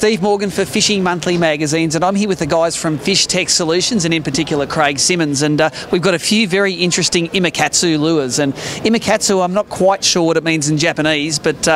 Steve Morgan for Fishing Monthly Magazines, and I'm here with the guys from Fish-Tec Solutions, and in particular Craig Simmons, and we've got a few very interesting Imakatsu lures. And Imakatsu, I'm not quite sure what it means in Japanese, but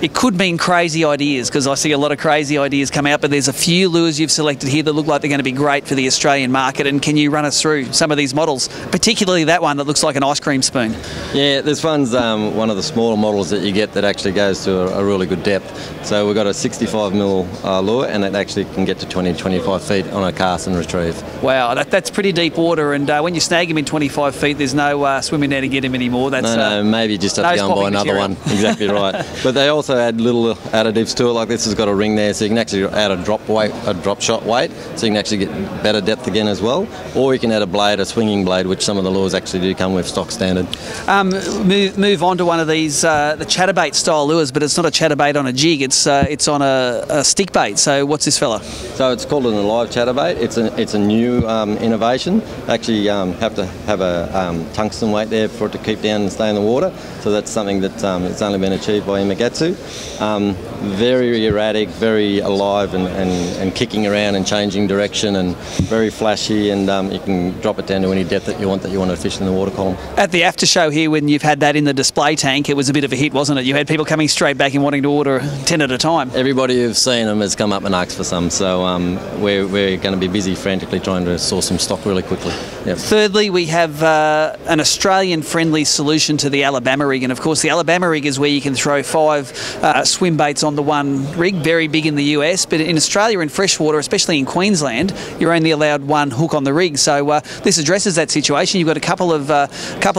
it could mean crazy ideas, because I see a lot of crazy ideas come out, but there's a few lures you've selected here that look like they're going to be great for the Australian market. And can you run us through some of these models, particularly that one that looks like an ice cream spoon? Yeah, this one's one of the smaller models that you get that actually goes to a really good depth. So we've got a 65mm lure, and it actually can get to 20 to 25 feet on a cast and retrieve. Wow, that's pretty deep water, and when you snag him in 25 feet, there's no swimming there to get him anymore. That's, no, maybe just have to go and buy another one. Exactly right. But they also add little additives to it, like this has got a ring there, so you can actually add a drop shot weight, so you can actually get better depth again as well. Or you can add a blade, a swinging blade, which some of the lures actually do come with stock standard. Move on to one of these, the chatterbait style lures, but it's not a chatterbait on a jig, it's on a stick bait. So what's this fella? So it's called an alive chatterbait. It's a new innovation. Actually have to have a tungsten weight there for it to keep down and stay in the water. So that's something that it's only been achieved by Imakatsu. Very erratic, very alive, and kicking around and changing direction, and very flashy, and you can drop it down to any depth that you want to fish in the water column. At the AFTA Show here, when you've had that in the display tank, it was a bit of a hit, wasn't it? You had people coming straight back and wanting to order 10 at a time. Everybody who's seen them has come up and asked for some, so we're going to be busy frantically trying to source some stock really quickly. Yep. Thirdly, we have an Australian-friendly solution to the Alabama rig, and of course the Alabama rig is where you can throw 5 swim baits on the one rig, very big in the US, but in Australia in freshwater, especially in Queensland, you're only allowed 1 hook on the rig. So this addresses that situation. You've got a couple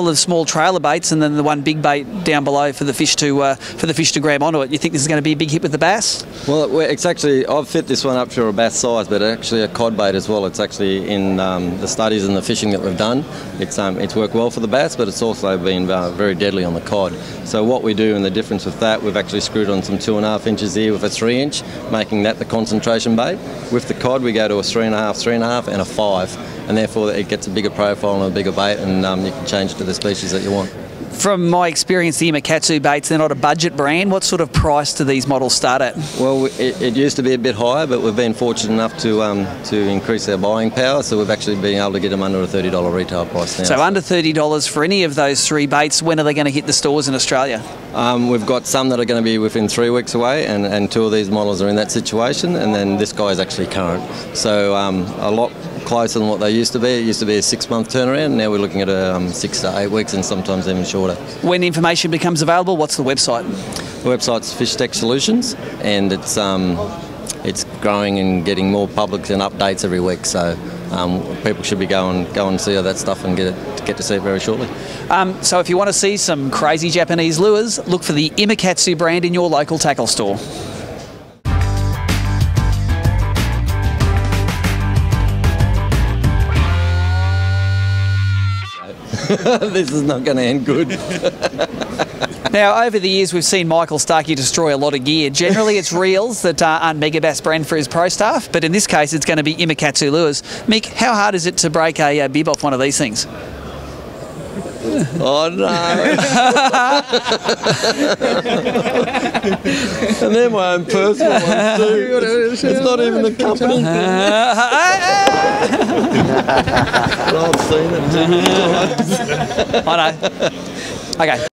of small trailer baits, and then the one big bait down below for the fish to grab onto it. You think this is going to be a big hit with the bass? Well, it's actually, I've fit this one up to a bass size, but actually a cod bait as well. It's actually in the studies and the fishing that we've done. It's worked well for the bass, but it's also been very deadly on the cod. So what we do, and the difference with that, we've actually screwed on some 2.5 inches here with a 3-inch, making that the concentration bait. With the cod, we go to a 3.5, and a 5, and therefore it gets a bigger profile and a bigger bait, and you can change it to the species that you want. From my experience, the Imakatsu baits, they're not a budget brand. What sort of price do these models start at? Well, it used to be a bit higher, but we've been fortunate enough to increase our buying power, so we've actually been able to get them under a $30 retail price now. So under $30 for any of those 3 baits. When are they going to hit the stores in Australia? We've got some that are going to be within 3 weeks away, and 2 of these models are in that situation, and then this guy is actually current. So a lot closer than what they used to be. It used to be a 6-month turnaround, and now we're looking at 6 to 8 weeks, and sometimes even shorter. When information becomes available, what's the website? The website's Fish-Tec Solutions, and it's growing and getting more public and updates every week. So people should be go and see all that stuff and get to see it very shortly. So if you want to see some crazy Japanese lures, look for the Imakatsu brand in your local tackle store. This is not going to end good. Now, over the years, we've seen Michael Starkey destroy a lot of gear. Generally, it's reels that aren't Megabass brand for his pro staff, but in this case, it's going to be Imakatsu lures. Mick, how hard is it to break a bib off one of these things? Oh no! And then my own personal ones too. It's not even the company thing. I've seen it too many times. I know. Okay.